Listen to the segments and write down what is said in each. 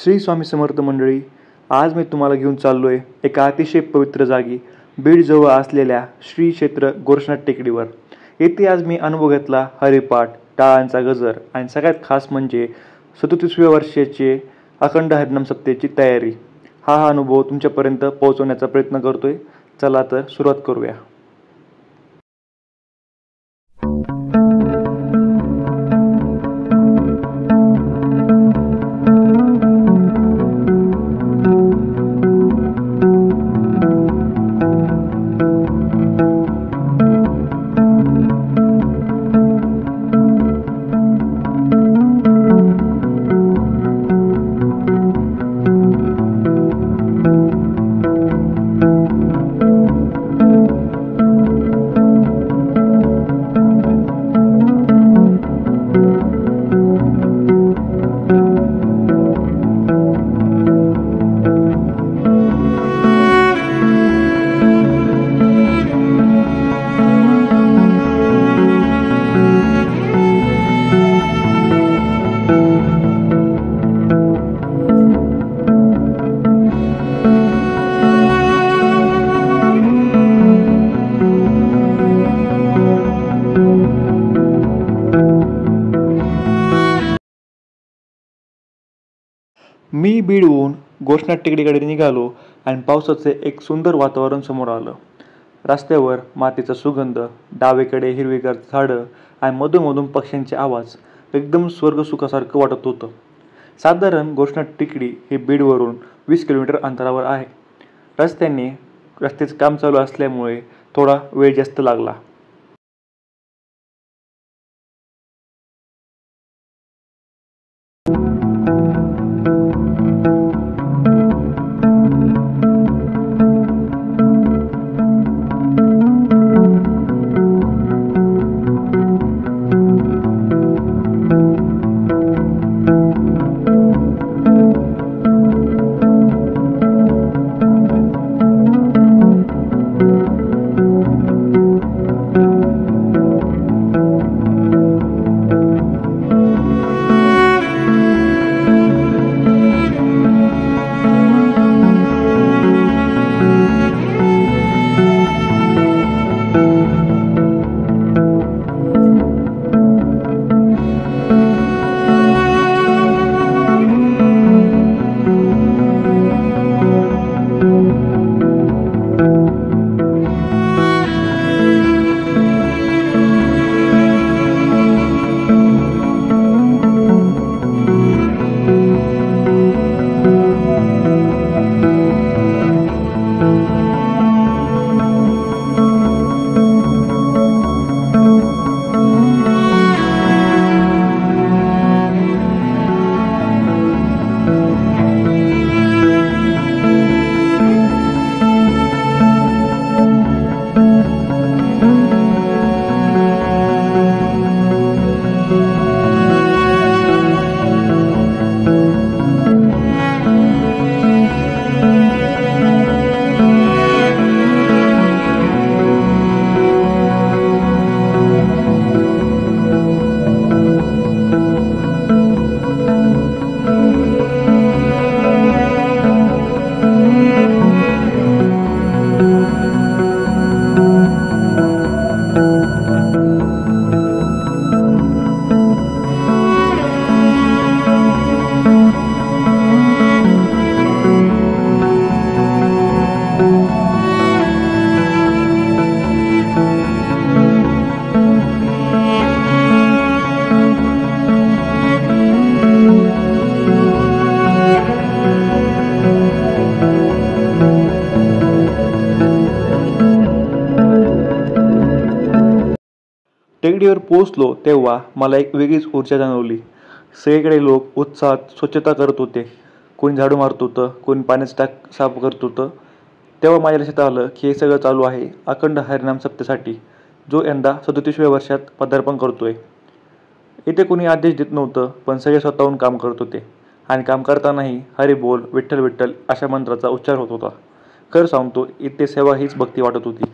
श्री स्वामी समर्थ मंडळी, आज मी तुम्हाला घेऊन चाललोय एका अतिशय पवित्र जागी, बीडजवळ असलेल्या श्री क्षेत्र गोरक्षनाथ टेकडीवर. येथे आज मी अनुभव घेतला हरिपाठ, टाळांचा गजर आणि सगळ्यात खास म्हणजे 37व्या वर्षाचे अखंड हरिनाम सप्ताहाची तयारी. हा अनुभव तुमच्यापर्यंत पोहोचवण्याचा प्रयत्न करतोय. चला तर सुरुवात करूया. मी बीडहून गोरक्षनाथ टेकडीकडे निघालो आणि पावसाचे एक सुंदर वातावरण समोर आलं. रस्त्यावर मातीचा सुगंध, डावीकडे हिरवीगार झाडं आणि मधून पक्ष्यांचे आवाज एकदम स्वर्गसुखासारखं वाटत होतं. साधारण गोरक्षनाथ टेकडी हे बीडवरून 20 किलोमीटर अंतरावर आहे. रस्त्याचे काम चालू असल्यामुळे थोडा वेळ जास्त लागला. टेकडीवर पोहोचलो तेव्हा मला एक वेगळीच ऊर्जा जाणवली. सगळीकडे लोक उत्साहात स्वच्छता करत होते. कोणी झाडू मारत होतं, कोणी पाण्याचं टाक साफ करत होतं. तेव्हा माझ्या लक्षात आलं की हे सगळं चालू आहे अखंड हरिनाम सप्ताहासाठी, जो यंदा 37व्या वर्षात पदार्पण करतोय. इथे कोणी आदेश देत नव्हतं, पण सगळे स्वतःहून काम करत होते आणि काम करतानाही हरी बोल, विठ्ठल विठ्ठल अशा मंत्राचा उच्चार होत होता. खरं सांगतो, इथे सेवा हीच भक्ती वाटत होती.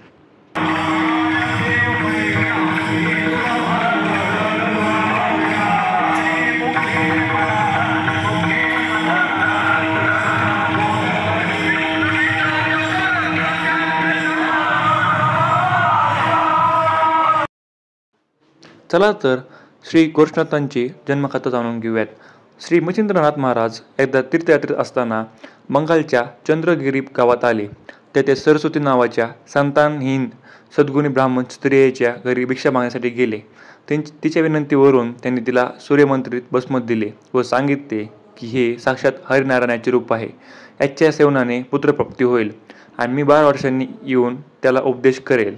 चला तर श्री गोरक्षनाथांची जन्मकथा जाणून घेऊयात. श्री मच्छिंद्रनाथ महाराज एकदा तीर्थयात्रेत असताना बंगालच्या चंद्रगिरी गावात आले. तेथे सरस्वती नावाच्या संतानहीन सद्गुणी ब्राह्मण स्त्रियेच्या घरी भिक्षा मागण्यासाठी गेले. तिच्या विनंतीवरून त्यांनी तिला सूर्यमंत्रित भस्म दिले व सांगितले की हे साक्षात हरिनारायणाचे रूप आहे. याच्या सेवनाने पुत्रप्राप्ती होईल आणि मी 12 वर्षांनी येऊन त्याला उपदेश करेल.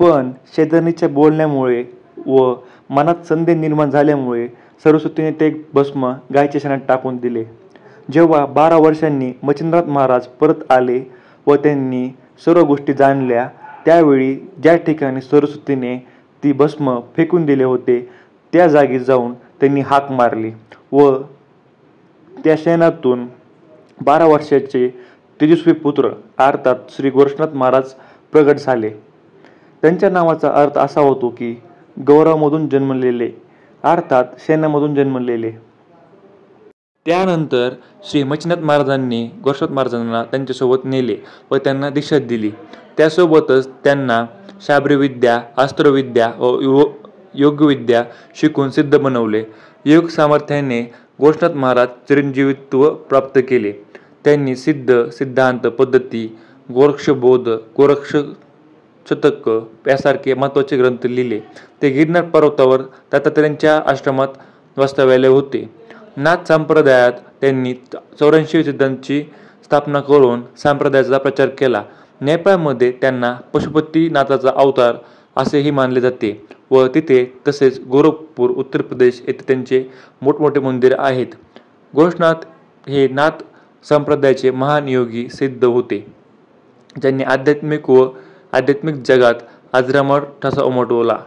पण शेजारणीच्या बोलण्यामुळे व मनात संदेह निर्माण झाल्यामुळे सरस्वतीने ते भस्म गायीच्या शेणात टाकून दिले. जेव्हा 12 वर्षांनी मच्छिंद्रनाथ महाराज परत आले व त्यांनी सर्व गोष्टी जाणल्या, त्यावेळी ज्या ठिकाणी सरस्वतीने ती भस्म फेकून दिले होते त्या जागी जाऊन त्यांनी हाक मारली व त्या शेणातून 12 वर्षाचे तेजस्वी पुत्र अर्थात श्री गोरक्षनाथ महाराज प्रगट झाले. त्यांच्या नावाचा अर्थ असा होतो की गौरवामधून जन्मलेले, अर्थात शेणामधून जन्मलेले. त्यानंतर श्री मच्छिंद्रनाथ महाराजांनी गोरक्षनाथ महाराजांना त्यांच्यासोबत नेले व त्यांना दीक्षा दिली. त्यासोबतच त्यांना शास्त्रविद्या, अस्त्रविद्या व योगविद्या शिकून सिद्ध बनवले. योग सामर्थ्याने गोरक्षनाथ महाराज चिरंजीवित्व प्राप्त केले. त्यांनी सिद्ध, सिद्धांत, पद्धती, गोरक्षबोध, गोरक्षशतक यासारखे महत्त्वाचे ग्रंथ लिहिले. ते गिरनार पर्वतावर दत्तात्रेयांच्या आश्रमात वास्तव्याला होते. नाथ संप्रदायात त्यांनी 84 सिद्धांची स्थापना करून संप्रदायाचा प्रचार केला. नेपाळमध्ये त्यांना पशुपतीनाथाचा अवतार असेही मानले जाते व तिथे तसेच गोरखपूर, उत्तर प्रदेश येथे त्यांचे मोठमोठे मंदिर आहेत. गोरक्षनाथ हे नाथ संप्रदायाचे महान योगी सिद्ध होते, ज्यांनी आध्यात्मिक जगात अजरामर ठसा उमटवला.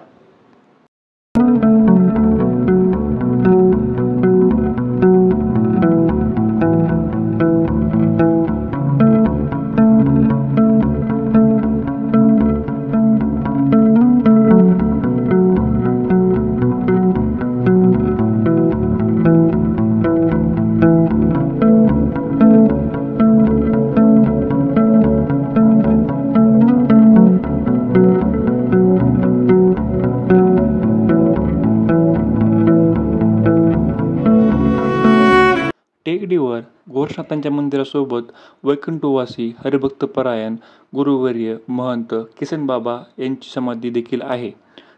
टेकडीवर गोरक्षनाथांच्या मंदिरासोबत वैकुंठवासी हरिभक्तपरायण गुरुवर्य महंत किसनबाबा यांची समाधी देखील आहे.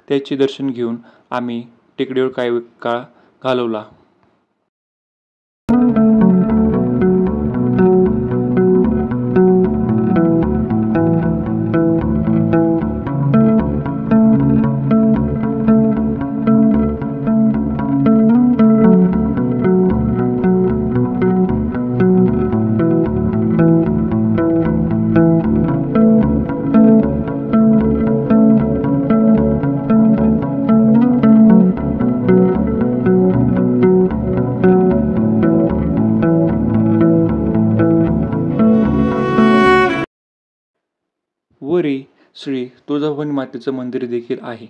त्याचे दर्शन घेऊन आम्ही टेकडीवर काही काळ घालवला. वरी श्री तुळजाभवानी मातेचं मंदिर देखील आहे.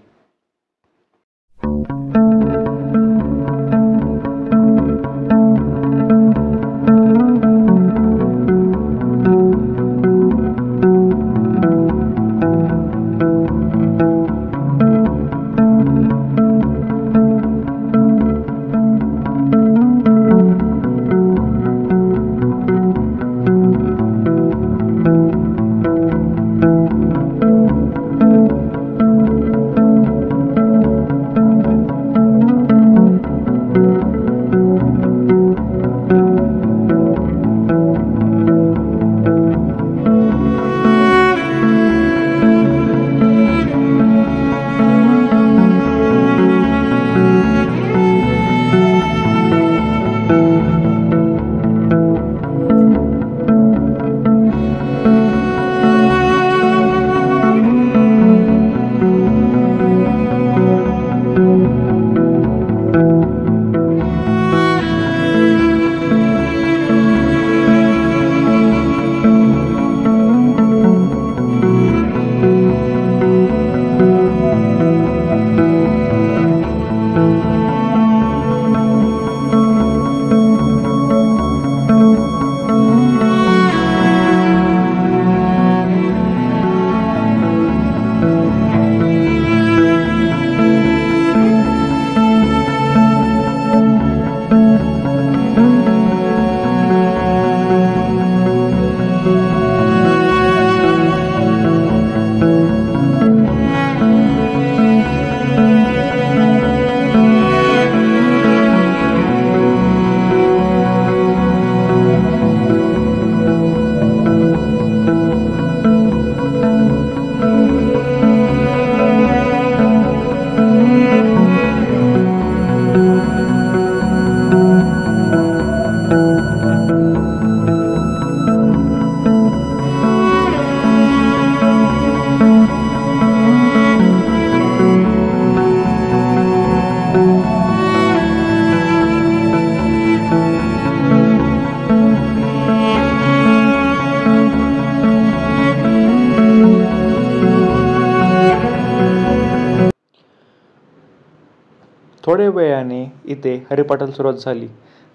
थोड्या वेळाने इथे हरिपाठाला सुरुवात झाली.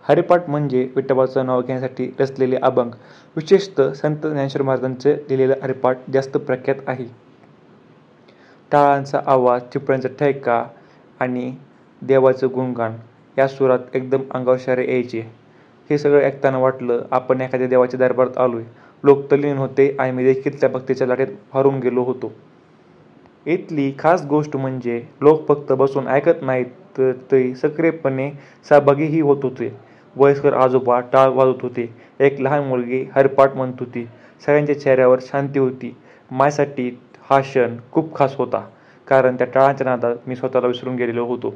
हरिपाठ म्हणजे विठोबाचं नाव घेण्यासाठी रचलेले अभंग. विशेषतः संत ज्ञानेश्वर महाराजांचे लिहिलेलं हरिपाठ जास्त प्रख्यात आहे. टाळांचा आवाज, चिपळ्यांचा ठेका आणि देवाचं गुणगान या सुरात एकदम अंगावर शहारे यायचे. हे सगळं ऐकताना वाटलं आपण एखाद्या देवाच्या दरबारात आलोय. लोक तल्लीन होते आणि मी देखील त्या भक्तीच्या लाटेत हरवून गेलो होतो. इथली खास गोष्ट म्हणजे लोक फक्त बसून ऐकत नाहीत तर ते सक्रियपणे सहभागीही होत होते. वयस्कर आजोबा टाळ वाजवत होते. एक लहान मुलगी हरिपाठ म्हणत होती. सगळ्यांच्या चेहऱ्यावर शांती होती. माझ्यासाठी हा क्षण खूप खास होता, कारण त्या टाळांच्या नादात मी स्वतःला विसरून गेलेलो होतो.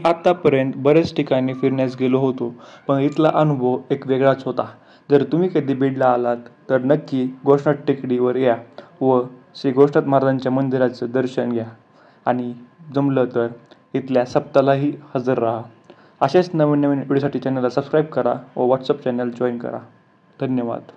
आतापर्यंत बरेच ठिकाणी फिरण्यास गेलो होतो, पण इथला अनुभव एक वेगळाच होता. जर तुम्ही कधी बीडला आलात तर नक्की गोष्णात टेकडीवर या व श्री गोष्णात महाराजांच्या मंदिराचं दर्शन घ्या आणि जमलं तर इथल्या सप्तालाही हजर राहा. अशाच नवीन नवीन व्हिडिओसाठी चॅनलला सबस्क्राईब करा व व्हॉट्सअप चॅनल जॉईन करा. धन्यवाद.